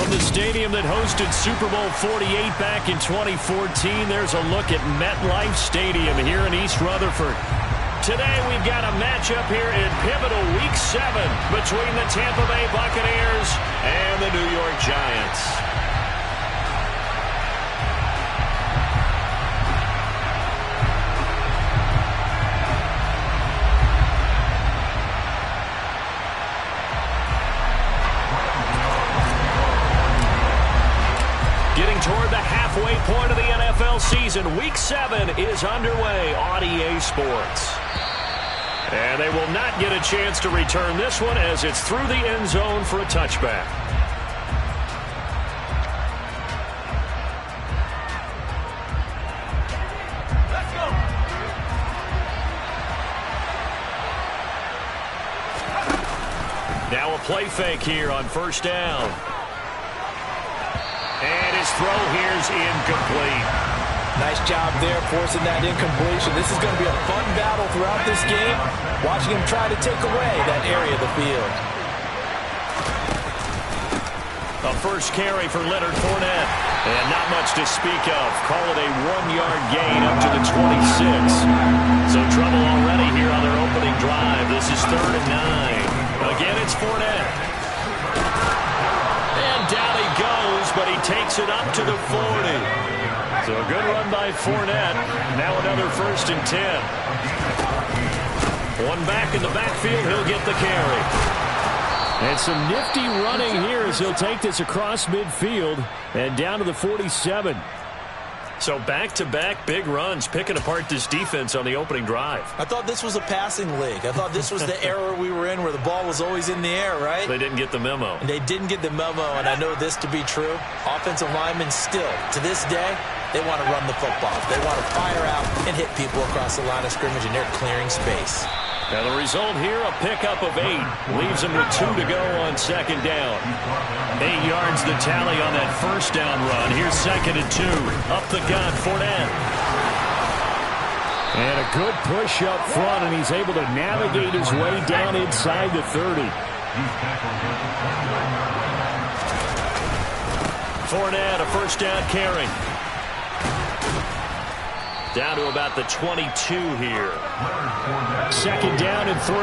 From the stadium that hosted Super Bowl 48 back in 2014, there's a look at MetLife Stadium here in East Rutherford. Today we've got a matchup here in pivotal Week 7 between the Tampa Bay Buccaneers and the New York Giants. Getting toward the halfway point of the NFL season, Week 7 is underway on EA Sports. And they will not get a chance to return this one as it's through the end zone for a touchback. Let's go. Now a play fake here on first down. And his throw here's incomplete. Nice job there forcing that incompletion. This is going to be a fun battle throughout this game, watching him try to take away that area of the field. A first carry for Leonard Fournette. And not much to speak of. Call it a 1-yard gain up to the 26. So trouble already here on their opening drive. This is 3rd and 9. Again, it's Fournette. And down he goes, but he takes it up to the 40. So a good run by Fournette. Now another 1st and 10. One back in the backfield. He'll get the carry. And some nifty running here as he'll take this across midfield and down to the 47. So back-to-back big runs, picking apart this defense on the opening drive. I thought this was a passing league. I thought this was the era we were in where the ball was always in the air, right? They didn't get the memo. And they didn't get the memo, and I know this to be true. Offensive linemen still, to this day, they want to run the football. They want to fire out and hit people across the line of scrimmage, and they're clearing space. Now the result here, a pickup of 8. Leaves them with 2 to go on 2nd down. 8 yards the tally on that first down run. Here's 2nd and 2. Up the gun, Fournette. And a good push up front, and he's able to navigate his way down inside the 30. Fournette, a first down carry. Down to about the 22 here. 2nd down and 3.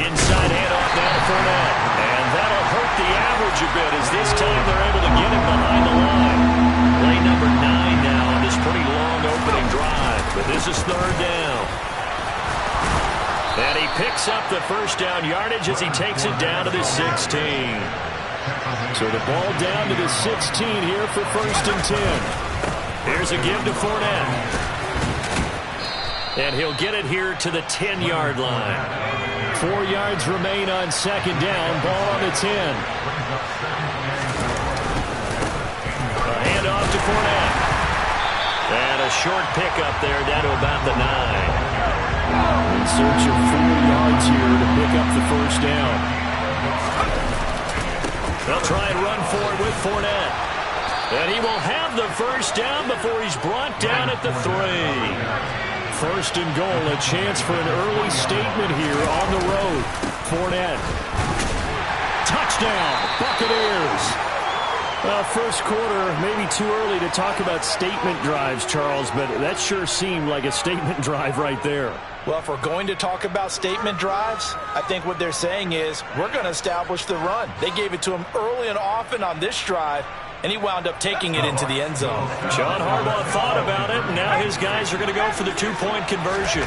Inside handoff now to Fournette. And that'll hurt the average a bit as this time they're able to get him behind the line. Play number 9 now on this pretty long opening drive. But this is 3rd down. And he picks up the first down yardage as he takes it down to the 16. So the ball down to the 16 here for 1st and 10. Here's a give to Fournette. And he'll get it here to the 10-yard line. 4 yards remain on 2nd down. Ball on the 10. A handoff to Fournette. And a short pickup there down to about the 9. In search of 4 yards here to pick up the first down. They'll try and run for it with Fournette. And he will have the first down before he's brought down at the 3. 1st and goal, a chance for an early statement here on the road. Fournette. Touchdown, Buccaneers. First quarter, maybe too early to talk about statement drives, Charles, but that sure seemed like a statement drive right there. Well, if we're going to talk about statement drives, I think what they're saying is we're going to establish the run. They gave it to him early and often on this drive, and he wound up taking it into the end zone. John Harbaugh thought about it, and now his guys are going to go for the 2-point conversion.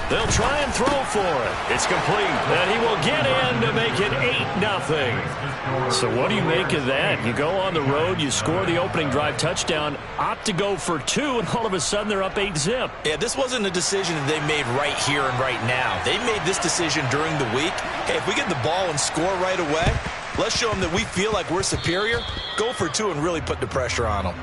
They'll try and throw for it. It's complete, and he will get in to make it 8-0. So what do you make of that? You go on the road, you score the opening drive touchdown, opt to go for 2, and all of a sudden they're up 8-0. Yeah, this wasn't a decision that they made right here and right now. They made this decision during the week. Hey, if we get the ball and score right away, let's show them that we feel like we're superior. Go for 2 and really put the pressure on them.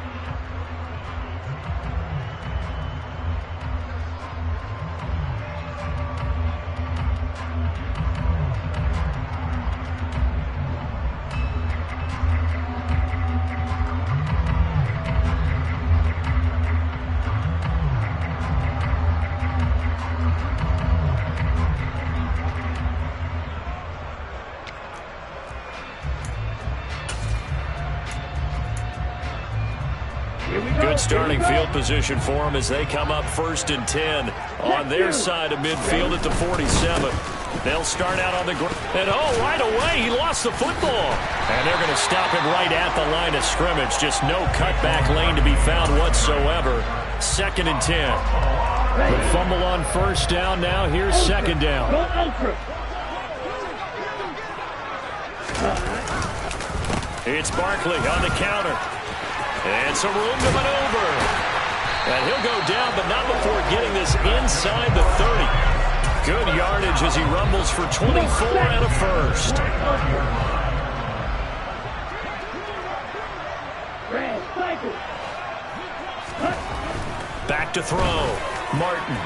Good starting field position for them as they come up 1st and 10 on their side of midfield at the 47. They'll start out on the ground. And, right away, he lost the football. And they're going to stop him right at the line of scrimmage. Just no cutback lane to be found whatsoever. 2nd and 10. The fumble on 1st down. Now here's 2nd down. It's Barkley on the counter. And some room to maneuver. And he'll go down, but not before getting this inside the 30. Good yardage as he rumbles for 24 and a first. Back to throw. Martin.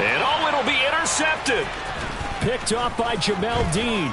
And it'll be intercepted. Picked off by Jamel Dean.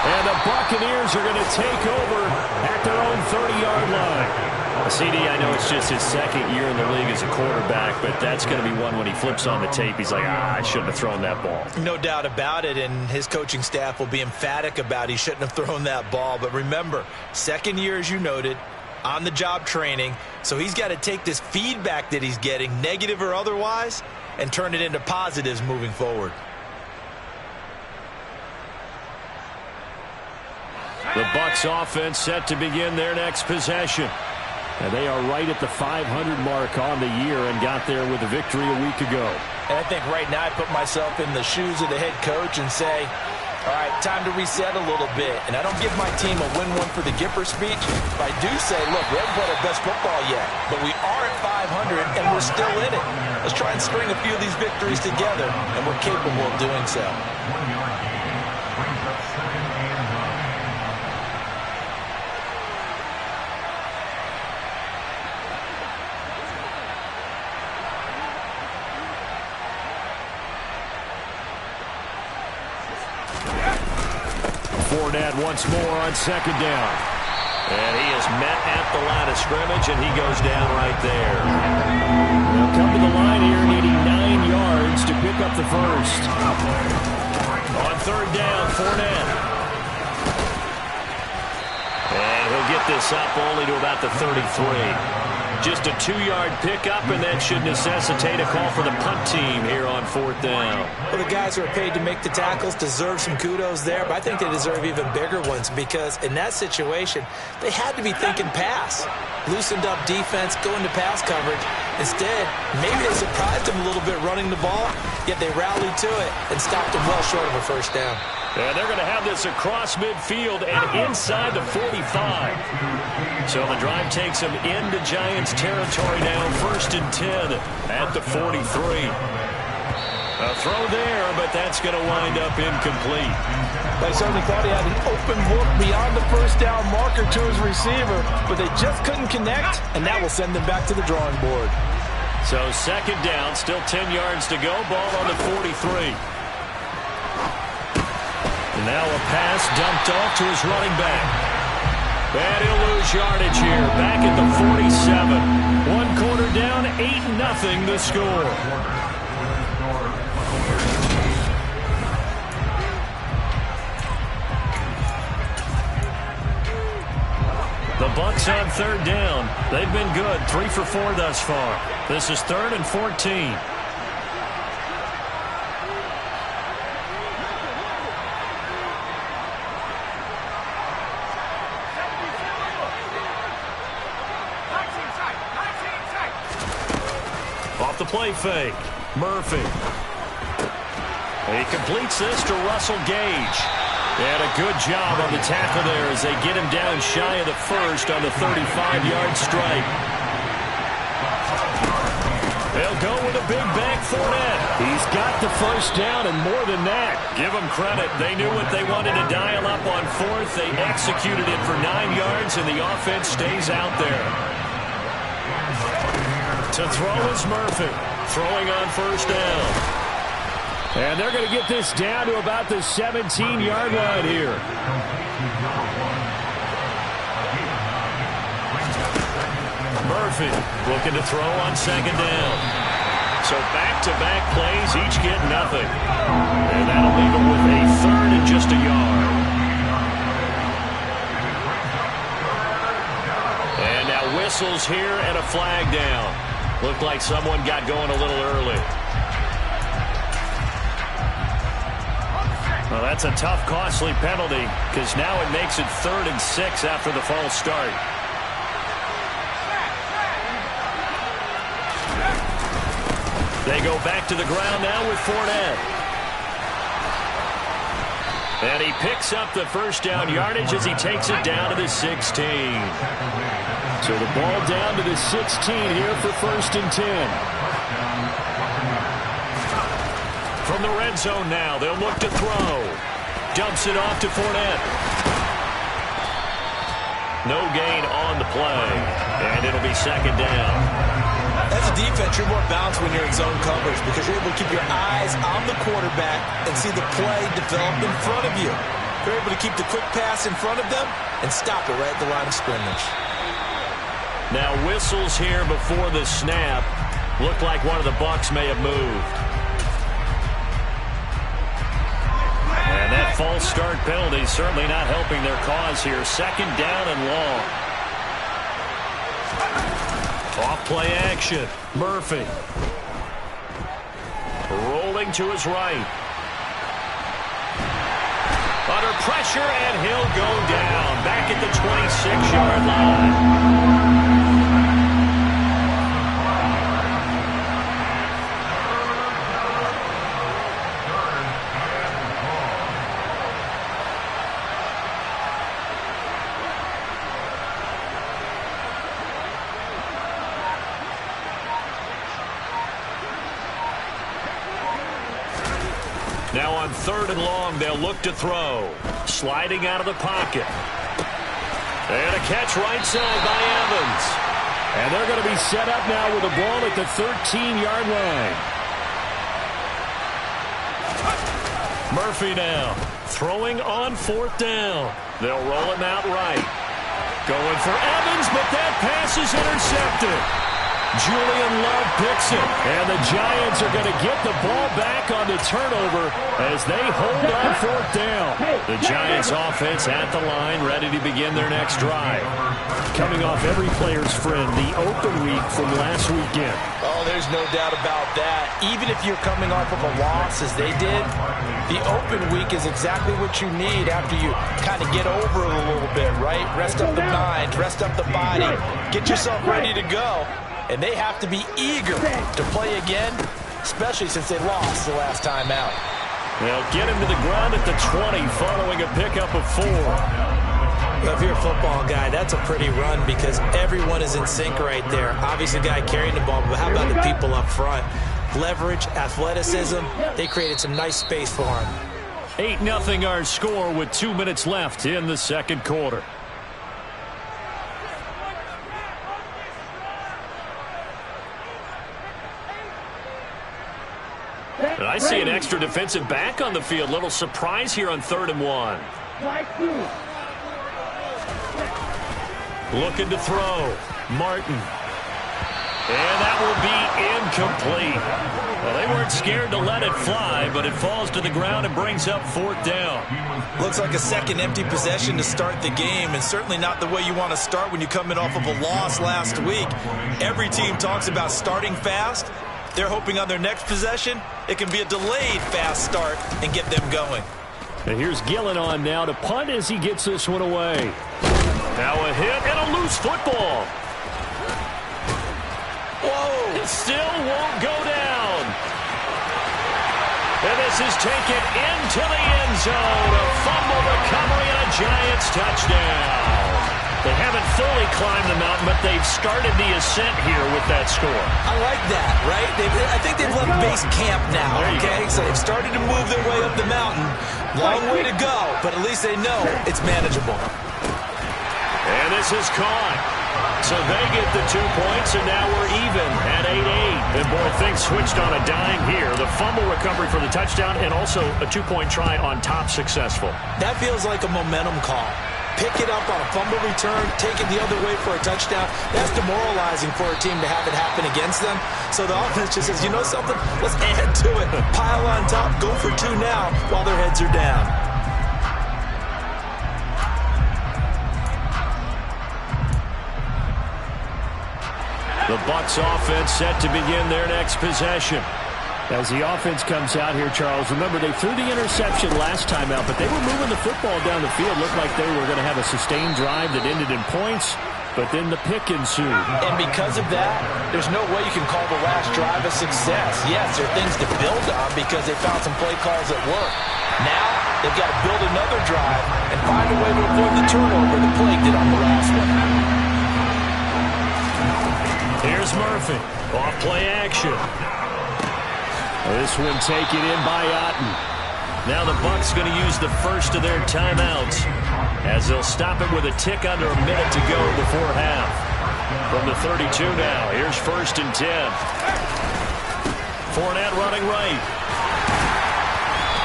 And the Buccaneers are going to take over at their own 30-yard line. CD, I know it's just his 2nd year in the league as a quarterback, but that's going to be one when he flips on the tape. He's like, I shouldn't have thrown that ball. No doubt about it, and his coaching staff will be emphatic about he shouldn't have thrown that ball. But remember, 2nd year, as you noted, on-the-job training, so he's got to take this feedback that he's getting, negative or otherwise, and turn it into positives moving forward. The Bucs offense set to begin their next possession. And they are right at the 500 mark on the year and got there with a victory a week ago. And I think right now I put myself in the shoes of the head coach and say, all right, time to reset a little bit. And I don't give my team a win one for the Gipper speech. But I do say, look, we haven't played our best football yet, but we are at 500 and we're still in it. Let's try and string a few of these victories together, and we're capable of doing so. 4 once more on 2nd down. And he is met at the line of scrimmage, and he goes down right there. They'll come to the line here, needing 9 yards to pick up the first. On 3rd down, Fournette. And he'll get this up only to about the 33. Just a 2-yard pickup, and that should necessitate a call for the punt team here on 4th down. Well, the guys who are paid to make the tackles deserve some kudos there, but I think they deserve even bigger ones because in that situation, they had to be thinking pass. Loosened up defense, going to pass coverage. Instead, maybe they surprised them a little bit running the ball, yet they rallied to it and stopped them well short of a 1st down. And they're going to have this across midfield and inside the 45. So the drive takes them into Giants territory now, 1st and 10 at the 43. A throw there, but that's going to wind up incomplete. They certainly thought he had an open look beyond the 1st down marker to his receiver, but they just couldn't connect, and that will send them back to the drawing board. So 2nd down, still 10 yards to go, ball on the 43. Now a pass dumped off to his running back. And he'll lose yardage here. Back at the 47. 1 quarter down, 8-0 the score. The Bucs on 3rd down. They've been good. 3 for 4 thus far. This is 3rd and 14. Off the play fake. Murphy. He completes this to Russell Gage. And a good job on the tackle there as they get him down shy of the first on the 35-yard strike. They'll go with a big bank Fournette. He's got the 1st down and more than that. Give them credit. They knew what they wanted to dial up on 4th. They executed it for 9 yards, and the offense stays out there. To throw is Murphy. Throwing on 1st down. And they're going to get this down to about the 17-yard line here. Murphy looking to throw on 2nd down. So back-to-back plays, each get nothing. And that'll leave them with a 3rd and just a yard. Whistles here and a flag down. Looked like someone got going a little early. Well, that's a tough, costly penalty because now it makes it 3rd and 6 after the false start. They go back to the ground now with Fournette. And he picks up the first down yardage as he takes it down to the 16. So the ball down to the 16 here for 1st and 10. From the red zone now, they'll look to throw. Dumps it off to Fournette. No gain on the play, and it'll be 2nd down. As a defense, you're more balanced when you're in zone coverage because you're able to keep your eyes on the quarterback and see the play develop in front of you. You're able to keep the quick pass in front of them and stop it right at the line of scrimmage. Now whistles here before the snap. Looked like one of the Bucs may have moved. And that false start penalty certainly not helping their cause here. 2nd down and long. Off play action. Murphy. Rolling to his right. Under pressure, and he'll go down. Back at the 26-yard line. Now on 3rd and long, they'll look to throw. Sliding out of the pocket. And a catch right side by Evans. And they're going to be set up now with the ball at the 13-yard line. Murphy now throwing on 4th down. They'll roll him out right. Going for Evans, but that pass is intercepted. Julian Love picks it, and the Giants are going to get the ball back on the turnover as they hold on 4th down. The Giants offense at the line, ready to begin their next drive. Coming off every player's friend, the open week from last weekend. Oh, there's no doubt about that. Even if you're coming off of a loss as they did, the open week is exactly what you need after you kind of get over it a little bit, right? Rest up the mind, rest up the body, get yourself ready to go. And they have to be eager to play again, especially since they lost the last time out. They'll get him to the ground at the 20 following a pickup of 4. Well, if you're a football guy, that's a pretty run because everyone is in sync right there. Obviously, the guy carrying the ball, but how about the people up front? Leverage, athleticism, they created some nice space for him. 8-0 our score with 2 minutes left in the 2nd quarter. And I see an extra defensive back on the field. Little surprise here on 3rd and 1. Looking to throw. Martin. And that will be incomplete. Well, they weren't scared to let it fly, but it falls to the ground and brings up 4th down. Looks like a second empty possession to start the game, and certainly not the way you want to start when you're coming off of a loss last week. Every team talks about starting fast. They're hoping on their next possession, it can be a delayed fast start and get them going. And here's Gillen on now to punt as he gets this one away. Now a hit and a loose football. Whoa! It still won't go down. And this is taken into the end zone. A fumble recovery and a Giants touchdown. They haven't fully climbed the mountain, but they've started the ascent here with that score. I like that, right? I think they've left base camp now, okay? So they've started to move their way up the mountain. Long way to go, but at least they know it's manageable. And this is caught. So they get the 2 points, and now we're even at 8-8. And boy, things switched on a dime here. The fumble recovery for the touchdown and also a 2-point try on top successful. That feels like a momentum call. Pick it up on a fumble return, take it the other way for a touchdown. That's demoralizing for a team to have it happen against them. So the offense just says, you know something? Let's add to it. Pile on top, go for 2 now while their heads are down. The Bucs offense set to begin their next possession. As the offense comes out here, Charles, remember they threw the interception last time out, but they were moving the football down the field. Looked like they were going to have a sustained drive that ended in points, but then the pick ensued. And because of that, there's no way you can call the last drive a success. Yes, there are things to build on because they found some play calls that work. Now, they've got to build another drive and find a way to avoid the turnover the plague did on the last one. Here's Murphy. Off play action. This one taken in by Otten. Now the Bucs going to use the first of their timeouts as they'll stop it with a tick under a minute to go before half. From the 32 now, here's 1st and 10. Fournette running right.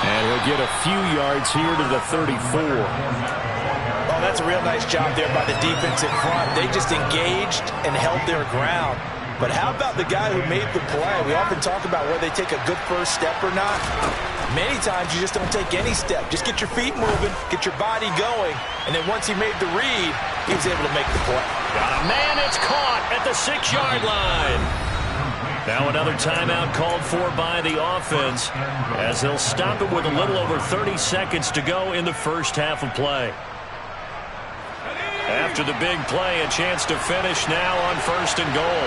And he'll get a few yards here to the 34. Oh, that's a real nice job there by the defense in front. They just engaged and held their ground. But how about the guy who made the play? We often talk about whether they take a good first step or not. Many times you just don't take any step. Just get your feet moving, get your body going, and then once he made the read, he was able to make the play. Got a man, it's caught at the 6-yard line. Now another timeout called for by the offense as they'll stop it with a little over 30 seconds to go in the first half of play. After the big play, a chance to finish now on 1st and goal.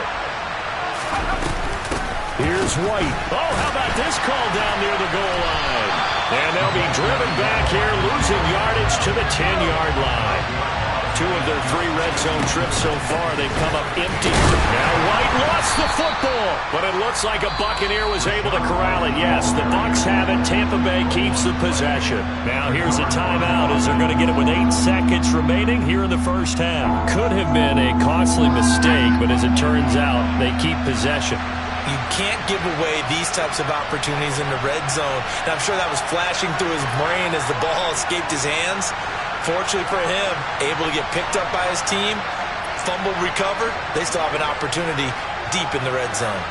Here's White. Oh, how about this call down near the goal line? And they'll be driven back here, losing yardage to the 10-yard line. 2 of their 3 red zone trips so far, they've come up empty. Now White lost the football, but it looks like a Buccaneer was able to corral it. Yes, the Bucs have it. Tampa Bay keeps the possession. Now here's a timeout as they're going to get it with 8 seconds remaining here in the first half. Could have been a costly mistake, but as it turns out, they keep possession. You can't give away these types of opportunities in the red zone. And I'm sure that was flashing through his brain as the ball escaped his hands. Fortunately for him, able to get picked up by his team, fumbled, recovered. They still have an opportunity deep in the red zone.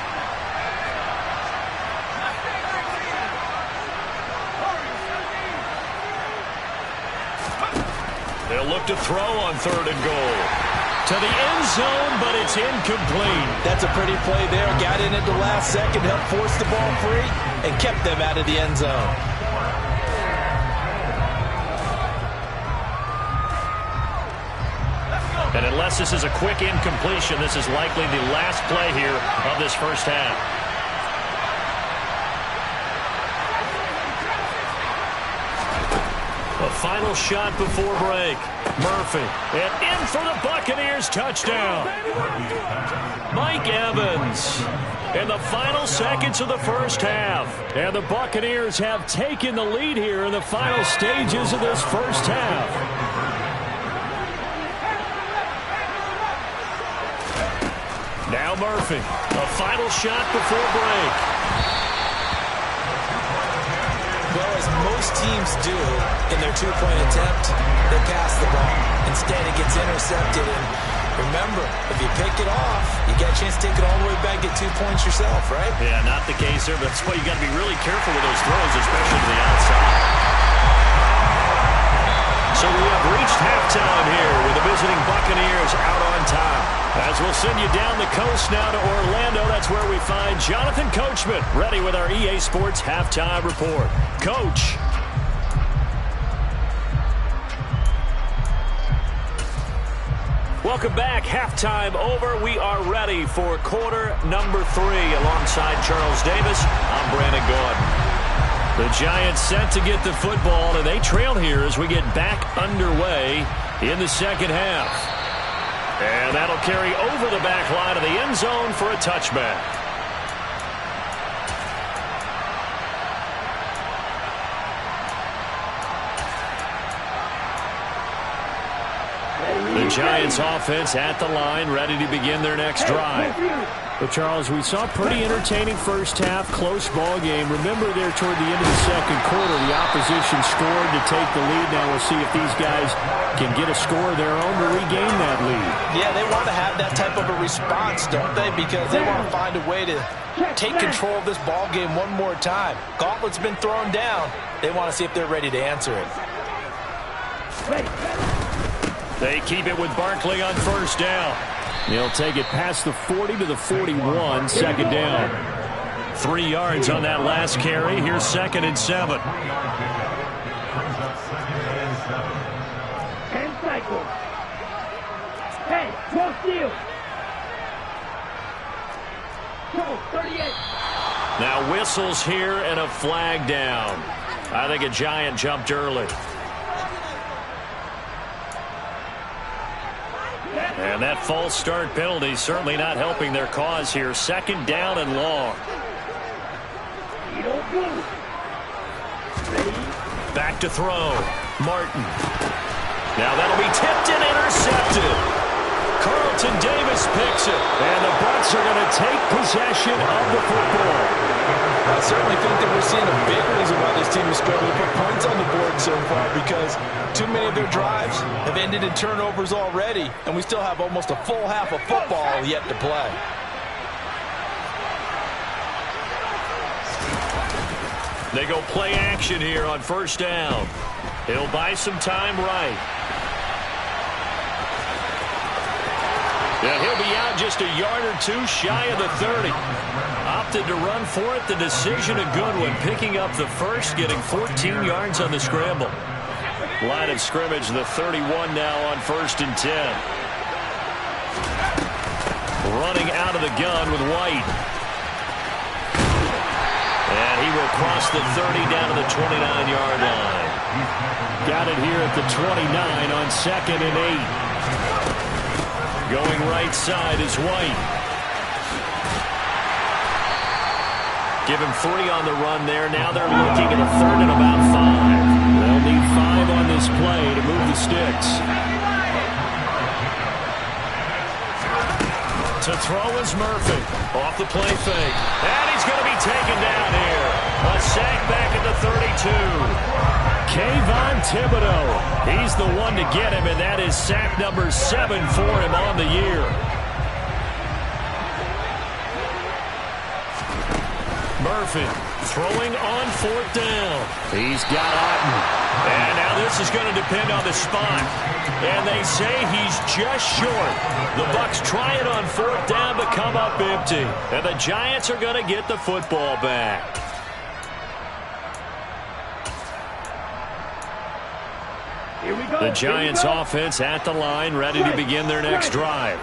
They'll look to throw on 3rd and goal. To the end zone, but it's incomplete. That's a pretty play there. Got in at the last second, helped force the ball free, and kept them out of the end zone. And unless this is a quick incompletion, this is likely the last play here of this first half. A final shot before break. Murphy. And in for the Buccaneers touchdown. Mike Evans. In the final seconds of the first half. And the Buccaneers have taken the lead here in the final stages of this first half. Now Murphy, a final shot before break. Well, as most teams do in their 2-point attempt, they pass the ball. Instead, it gets intercepted. And remember, if you pick it off, you get a chance to take it all the way back, get 2 points yourself, right? Yeah, not the case there, but that's why you got to be really careful with those throws, especially to the outside. So we have reached halftime here with the visiting Buccaneers out on top. As we'll send you down the coast now to Orlando, that's where we find Jonathan Coachman ready with our EA Sports Halftime Report. Coach. Welcome back. Halftime over. We are ready for quarter number 3 alongside Charles Davis. I'm Brandon Gordon. The Giants set to get the football, and they trail here as we get back underway in the second half. And that'll carry over the back line of the end zone for a touchback. The Giants offense at the line, ready to begin their next drive. But, Charles, we saw a pretty entertaining first half, close ball game. Remember there toward the end of the second quarter, the opposition scored to take the lead. Now we'll see if these guys can get a score of their own to regain that lead. Yeah, they want to have that type of a response, don't they? Because they want to find a way to take control of this ball game one more time. Gauntlet's been thrown down. They want to see if they're ready to answer it. They keep it with Barkley on first down. He'll take it past the 40 to the 41, second down. 3 yards on that last carry. Here's 2nd and 7. 10 cycles. 10, 12 steals. 38. Now whistles here and a flag down. I think a Giant jumped early. And that false start penalty certainly not helping their cause here. 2nd down and long. Back to throw. Martin. Now that'll be tipped and intercepted. Carlton Davis picks it. And the Bucs are going to take possession of the football. I certainly think that we're seeing a big reason why this team is struggling to put points on the board so far, because too many of their drives have ended in turnovers already, and we still have almost a full half of football yet to play. They go play action here on 1st down. He'll buy some time right. Yeah, he'll be out just a yard or 2 shy of the 30. Opted to run for it. The decision a good one. Picking up the first, getting 14 yards on the scramble. Line of scrimmage, the 31 now on 1st and 10. Running out of the gun with White. And he will cross the 30 down to the 29-yard line. Got it here at the 29 on 2nd and 8. Going right side is White. Give him 3 on the run there. Now they're looking at a 3rd and about 5. They'll need 5 on this play to move the sticks. To throw is Murphy. Off the play fake. And he's going to be taken down here. A sack back at the 32. Kayvon Thibodeau. He's the one to get him, and that is sack number 7 for him on the year. Murphy throwing on 4th down. He's got Otten. And now this is going to depend on the spot. And they say he's just short. The Bucs try it on 4th down but come up empty. And the Giants are going to get the football back. The Giants offense at the line, ready to begin their next drive.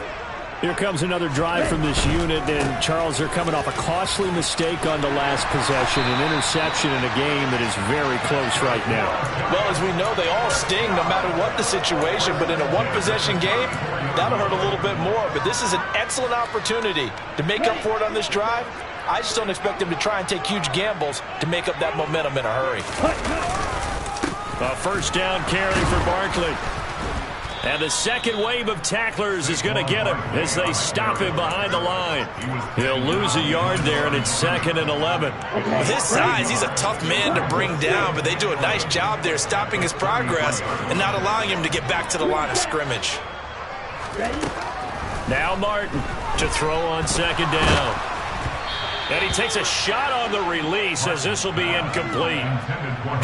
Here comes another drive from this unit, and Charles, they're coming off a costly mistake on the last possession, an interception in a game that is very close right now. Well, as we know, they all sting no matter what the situation, but in a one-possession game, that'll hurt a little bit more. But this is an excellent opportunity to make up for it on this drive. I just don't expect them to try and take huge gambles to make up that momentum in a hurry. A 1st down carry for Barkley. And the second wave of tacklers is going to get him as they stop him behind the line. He'll lose a yard there, and it's 2nd and 11. With his size, he's a tough man to bring down, but they do a nice job there stopping his progress and not allowing him to get back to the line of scrimmage. Now Martin to throw on 2nd down. And he takes a shot on the release as this will be incomplete.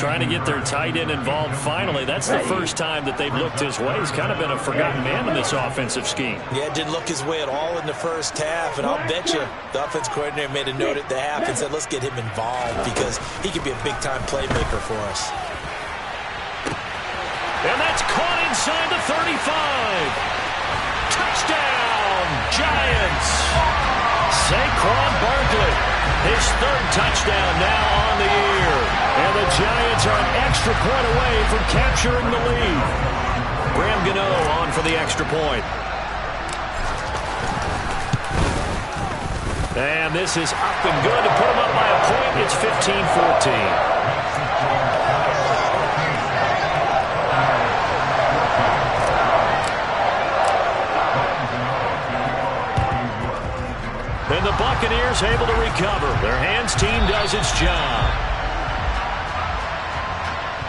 Trying to get their tight end involved finally. That's the first time that they've looked his way. He's kind of been a forgotten man in this offensive scheme. Yeah, didn't look his way at all in the first half. And I'll bet you the offense coordinator made a note at the half and said, let's get him involved because he could be a big-time playmaker for us. And that's caught inside the 35. Touchdown, Giants. Saquon Barkley, his 3rd touchdown now on the year. And the Giants are an extra point away from capturing the lead. Graham Gano on for the extra point. And this is up and good to put them up by a point. It's 15-14. And the Buccaneers able to recover. Their hands team does its job.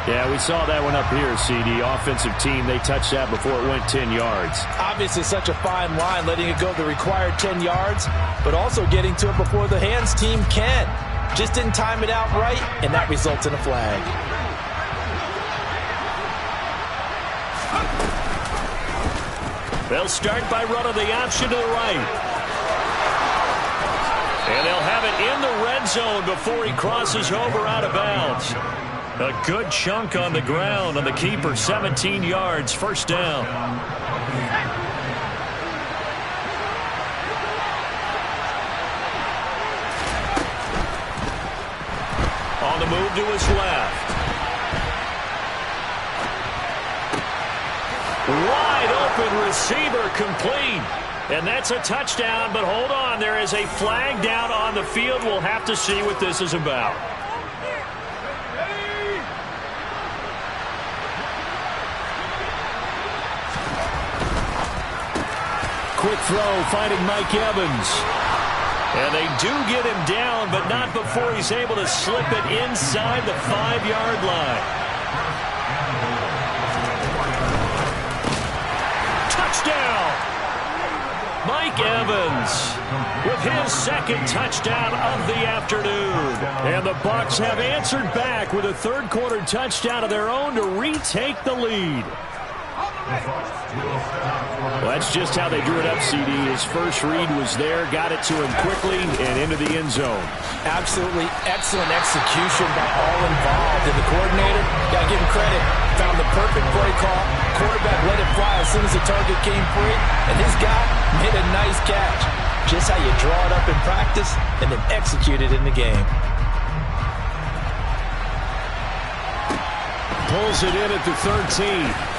Yeah, we saw that one up here, CD. Offensive team, they touched that before it went 10 yards. Obviously such a fine line, letting it go the required 10 yards, but also getting to it before the hands team can. Just didn't time it out right, and that results in a flag. They'll start by running the option to the right. And they'll have it in the red zone before he crosses over out of bounds. A good chunk on the ground on the keeper, 17 yards, first down. On the move to his left. Wide open receiver, complete. And that's a touchdown, but hold on. There is a flag down on the field. We'll have to see what this is about. Quick throw, finding Mike Evans. And they do get him down, but not before he's able to slip it inside the 5-yard line. Touchdown! Mike Evans with his second touchdown of the afternoon. And the Bucs have answered back with a third-quarter touchdown of their own to retake the lead. Well, that's just how they drew it up, CD. His first read was there, got it to him quickly, and into the end zone. Absolutely excellent execution by all involved. And the coordinator, got to give him credit, found the perfect play call. Quarterback let it fly as soon as the target came free, and this guy made a nice catch. Just how you draw it up in practice and then execute it in the game. Pulls it in at the 13.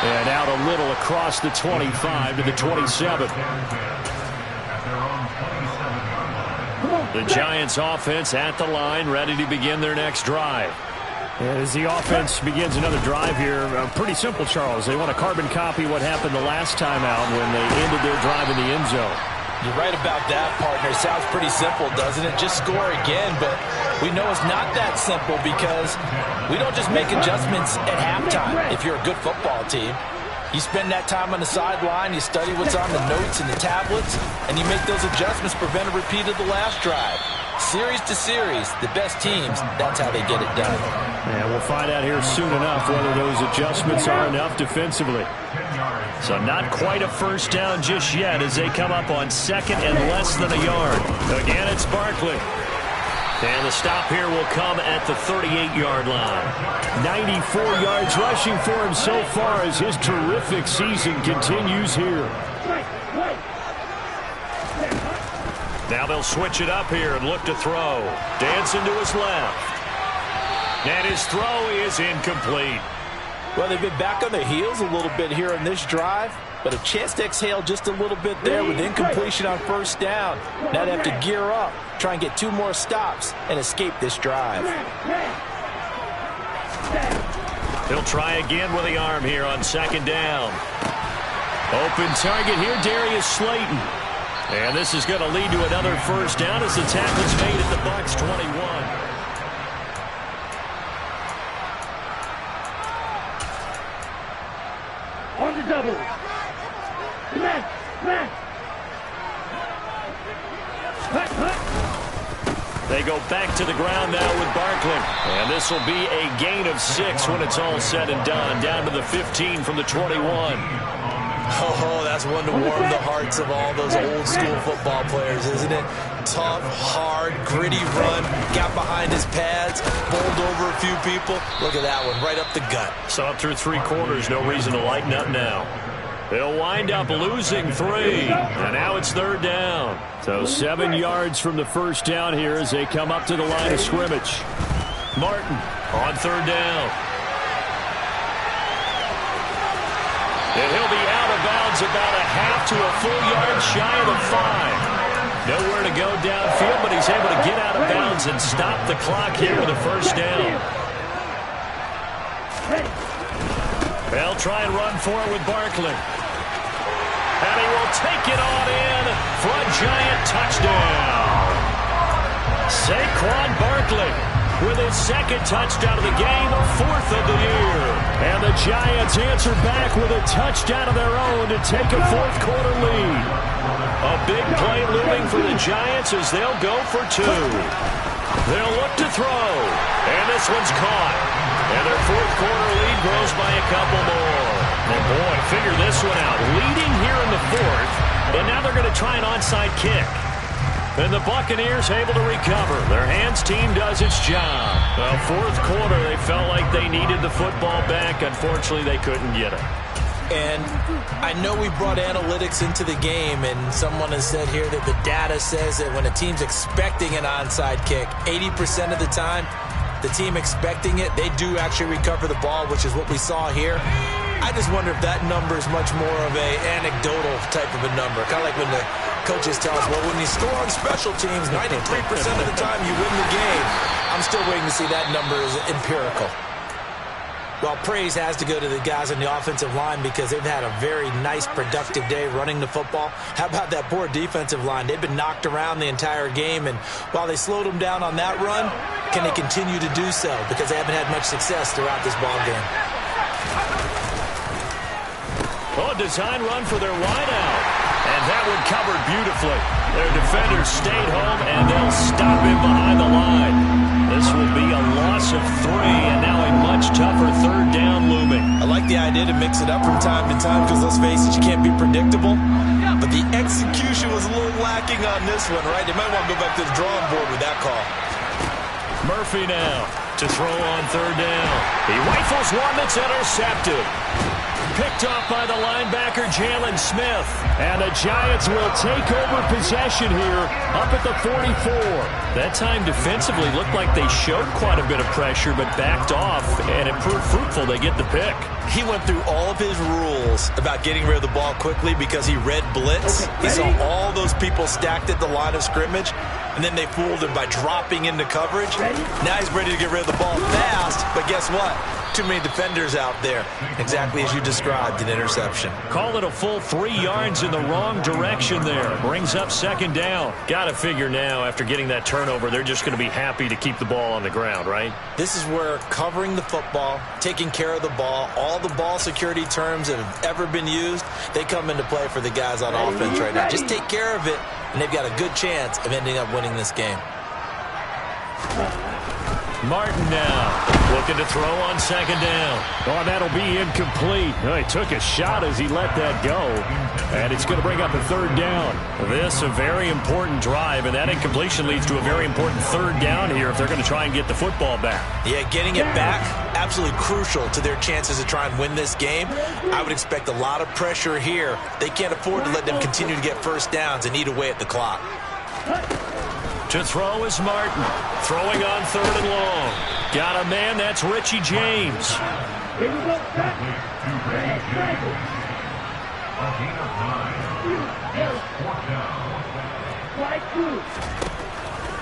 And out a little across the 25 to the 27. The Giants offense at the line, ready to begin their next drive. As the offense begins another drive here, pretty simple, Charles. They want to carbon copy what happened the last time out when they ended their drive in the end zone. You're right about that, partner. Sounds pretty simple, doesn't it? Just score again, but we know it's not that simple because we don't just make adjustments at halftime if you're a good football team. You spend that time on the sideline, you study what's on the notes and the tablets, and you make those adjustments, prevent a repeat of the last drive. Series to series, the best teams, that's how they get it done. And we'll find out here soon enough whether those adjustments are enough defensively. So not quite a first down just yet as they come up on second and less than a yard. Again, it's Barkley. And the stop here will come at the 38-yard line. 94 yards rushing for him so far as his terrific season continues here. Now they'll switch it up here and look to throw. Dancing to his left. And his throw is incomplete. Well, they've been back on their heels a little bit here in this drive, but a chance to exhale just a little bit there with incompletion on first down. Now they have to gear up, try and get 2 more stops, and escape this drive. He'll try again with the arm here on second down. Open target here, Darius Slayton. And this is going to lead to another first down as the tackle's made at the Bucs 21. On the double. Smash, smash. They go back to the ground now with Barkley. And this will be a gain of 6 when it's all said and done. Down to the 15 from the 21. Oh, that's one to warm the hearts of all those old school football players, isn't it? Tough, hard, gritty run. Got behind his pads, bowled over a few people. Look at that one, right up the gut. Saw it through 3 quarters. No reason to lighten up now. They'll wind up losing 3. And now it's third down. So 7 yards from the first down here as they come up to the line of scrimmage. Martin on third down. And he'll be out of bounds about a half to a full yard shy of the 5. Nowhere to go downfield, but he's able to get out of bounds and stop the clock here with a first down. They'll try and run for it with Barkley. And he will take it on in for a giant touchdown. Saquon Barkley with his second touchdown of the game, 4th of the year. And the Giants answer back with a touchdown of their own to take a 4th quarter lead. A big play looming for the Giants as they'll go for 2. They'll look to throw. And this one's caught. And their 4th quarter lead grows by a couple more. And boy, figure this one out. Leading here in the fourth, and now they're going to try an onside kick. And the Buccaneers able to recover. Their hands team does its job. Well, fourth quarter, they felt like they needed the football back. Unfortunately, they couldn't get it. And I know we brought analytics into the game, and someone has said here that the data says that when a team's expecting an onside kick, 80% of the time, the team expecting it, they do actually recover the ball, which is what we saw here. I just wonder if that number is much more of a anecdotal type of a number. Kind of like when the coaches tell us, well, when you score on special teams, 93% of the time you win the game. I'm still waiting to see that number is empirical. Well, praise has to go to the guys on the offensive line because they've had a very nice, productive day running the football. How about that poor defensive line? They've been knocked around the entire game, and while they slowed them down on that run, can they continue to do so? Because they haven't had much success throughout this ball game. Oh, design run for their wideout. And that one covered beautifully. Their defenders stayed home, and they'll stop him behind the line. This will be a loss of 3, and now a much tougher third down looming. I like the idea to mix it up from time to time because, let's face it, you can't be predictable. But the execution was a little lacking on this one, right? They might want to go back to the drawing board with that call. Murphy now to throw on third down. He rifles one that's intercepted. Picked off by the linebacker, Jalen Smith. And the Giants will take over possession here up at the 44. That time defensively looked like they showed quite a bit of pressure but backed off, and it proved fruitful. They get the pick. He went through all of his rules about getting rid of the ball quickly because he read blitz. He saw all those people stacked at the line of scrimmage, and then they fooled him by dropping into coverage. Now he's ready to get rid of the ball fast, but guess what? Too many defenders out there. Exactly as you described, an interception. Call it a full 3 yards in the wrong direction there. Brings up second down. Got to figure now, after getting that turnover, they're just going to be happy to keep the ball on the ground, right? This is where covering the football, taking care of the ball, all the ball security terms that have ever been used, they come into play for the guys on offense right now. Just take care of it, and they've got a good chance of ending up winning this game. Martin now looking to throw on second down. Oh, that'll be incomplete. Oh, he took a shot as he let that go. And it's going to bring up a third down. This a very important drive, and that incompletion leads to a very important third down here if they're going to try and get the football back. Yeah, getting it back, absolutely crucial to their chances to try and win this game. I would expect a lot of pressure here. They can't afford to let them continue to get first downs and eat away at the clock. To throw is Martin. Throwing on third and long. Got a man, that's Richie James.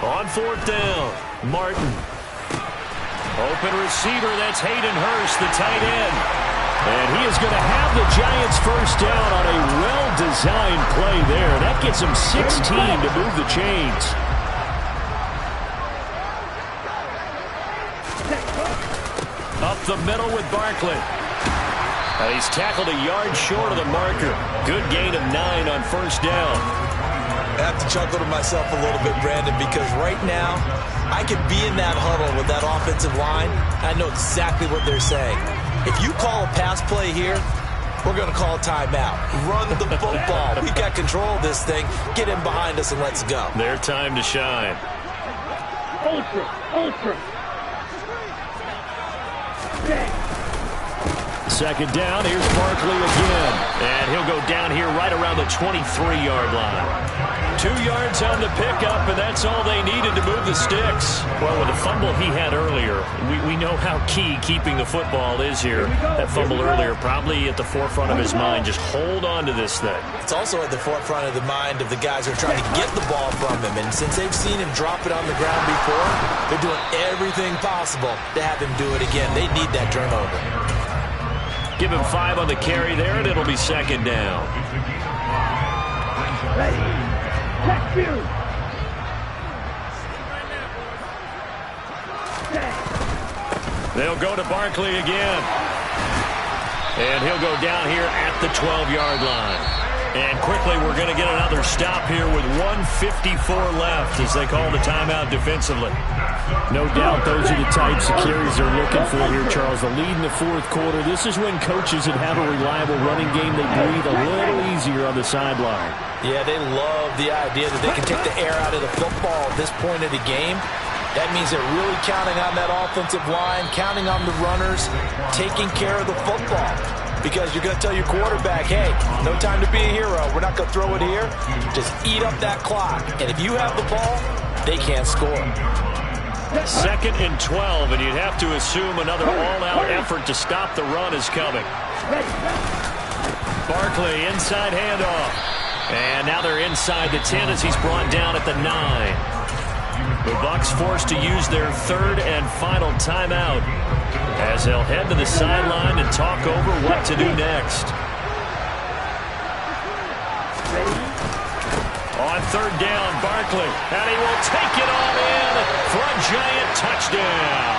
On fourth down, Martin. Open receiver, that's Hayden Hurst, the tight end. And he is going to have the Giants first down on a well-designed play there. That gets him 16 to move the chains. Up the middle with Barkley. And he's tackled a yard short of the marker. Good gain of 9 on first down. I have to chuckle to myself a little bit, Brandon, because right now I could be in that huddle with that offensive line. I know exactly what they're saying. If you call a pass play here, we're going to call a timeout. Run the football. We've got control of this thing. Get in behind us and let's go. Their time to shine. Ultra. Second down, here's Barkley again. And he'll go down here right around the 23-yard line. 2 yards on the pickup, and that's all they needed to move the sticks. Well, with the fumble he had earlier, we know how key keeping the football is here. That fumble earlier probably at the forefront of his mind. Just hold on to this thing. It's also at the forefront of the mind of the guys who are trying to get the ball from him. And since they've seen him drop it on the ground before, they're doing everything possible to have him do it again. They need that turnover. Give him 5 on the carry there, and it'll be second down. They'll go to Barkley again. And he'll go down here at the 12-yard line. And quickly, we're going to get another stop here with 1:54 left as they call the timeout defensively. No doubt those are the types of carries they're looking for here, Charles. The lead in the fourth quarter. This is when coaches that have a reliable running game, they breathe a little easier on the sideline. Yeah, they love the idea that they can take the air out of the football at this point of the game. That means they're really counting on that offensive line, counting on the runners, taking care of the football. Because you're going to tell your quarterback, hey, no time to be a hero. We're not going to throw it here. Just eat up that clock. And if you have the ball, they can't score. 2nd and 12, and you'd have to assume another all-out effort to stop the run is coming. Barkley, inside handoff. And now they're inside the 10 as he's brought down at the 9. The Bucs forced to use their 3rd and final timeout as they'll head to the sideline and talk over what to do next. On 3rd down, Barkley, and he will take it all in for a giant touchdown.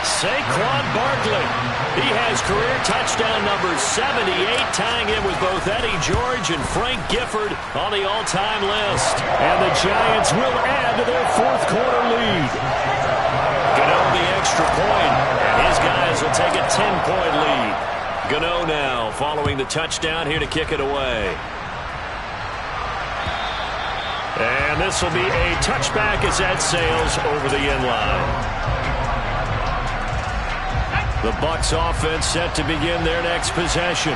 Saquon Barkley, he has career touchdown number 78, tying in with both Eddie George and Frank Gifford on the all-time list. And the Giants will add to their fourth quarter lead. Gano the extra point, and his guys will take a 10-point lead. Gano now following the touchdown here to kick it away. And this will be a touchback as that sails over the end line. The Bucs offense set to begin their next possession.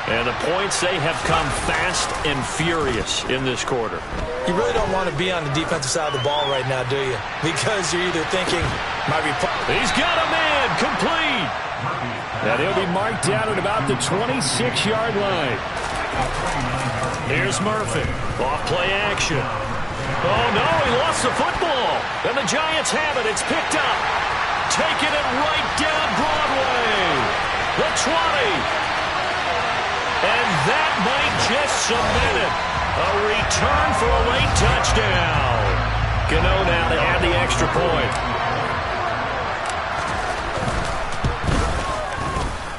And the points, they have come fast and furious in this quarter. You really don't want to be on the defensive side of the ball right now, do you? Because you're either thinking, he's got a man, complete. And he'll be marked down at about the 26-yard line. Here's Murphy. Off play action. Oh, no, he lost the football. And the Giants have it. It's picked up. Taking it right down Broadway. The 20. And that might just cement it. A return for a late touchdown. Gano now to add the extra point.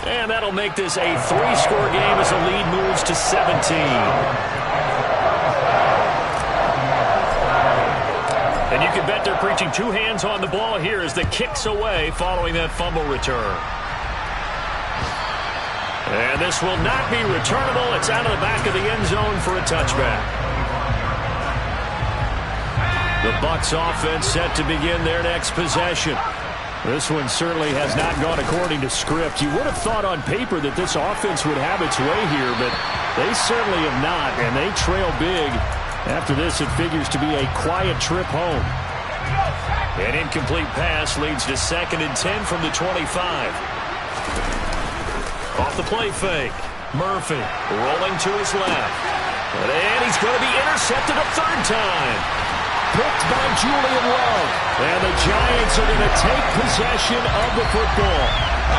And that'll make this a 3-score game as the lead moves to 17. And you can bet they're preaching 2 hands on the ball here as the kick's away following that fumble return. And this will not be returnable. It's out of the back of the end zone for a touchback. The Bucs offense set to begin their next possession. This one certainly has not gone according to script. You would have thought on paper that this offense would have its way here, but they certainly have not, and they trail big. After this, it figures to be a quiet trip home. An incomplete pass leads to 2nd and 10 from the 25. Off the play fake. Murphy rolling to his left. And he's going to be intercepted a 3rd time. Picked by Julian Love. And the Giants are going to take possession of the football.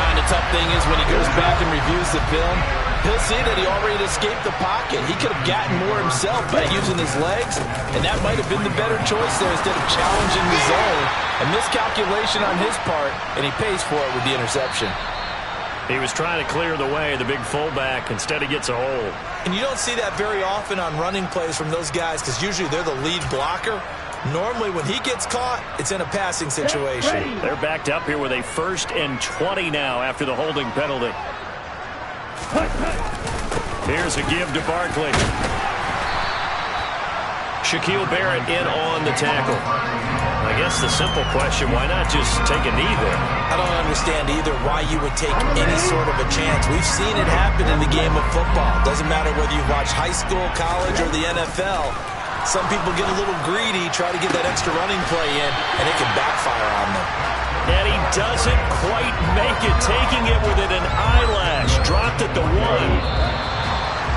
And the tough thing is when he goes back and reviews the film, he'll see that he already escaped the pocket. He could have gotten more himself by using his legs, and that might have been the better choice there instead of challenging the zone. A miscalculation on his part, and he pays for it with the interception. He was trying to clear the way, the big fullback. Instead, he gets a hold. And you don't see that very often on running plays from those guys because usually they're the lead blocker. Normally, when he gets caught, it's in a passing situation. They're backed up here with a 1st and 20 now after the holding penalty. Here's a give to Barkley. Shaquille Barrett in on the tackle. I guess the simple question, why not just take a knee there? I don't understand either why you would take any sort of a chance. We've seen it happen in the game of football. Doesn't matter whether you watch high school, college, or the NFL. Some people get a little greedy, try to get that extra running play in, and it can backfire on them. And he doesn't quite make it, taking it within an eyelash. Dropped at the 1.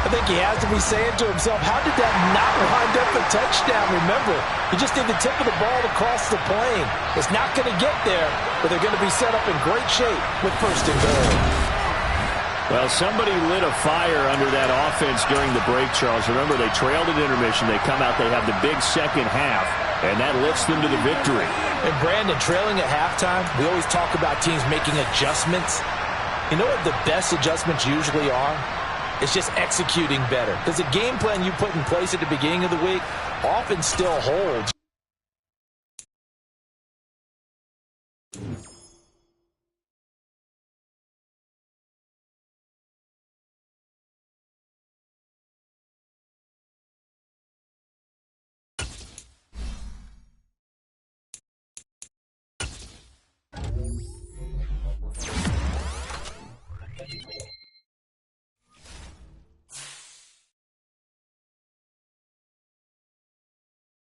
I think he has to be saying to himself, how did that not wind up a touchdown? Remember, you just need the tip of the ball to cross the plane. It's not going to get there, but they're going to be set up in great shape with 1st and goal. Well, somebody lit a fire under that offense during the break, Charles. Remember, they trailed at intermission. They come out, they have the big second half, and that lifts them to the victory. And Brandon, trailing at halftime, we always talk about teams making adjustments. You know what the best adjustments usually are? It's just executing better. Because the game plan you put in place at the beginning of the week often still holds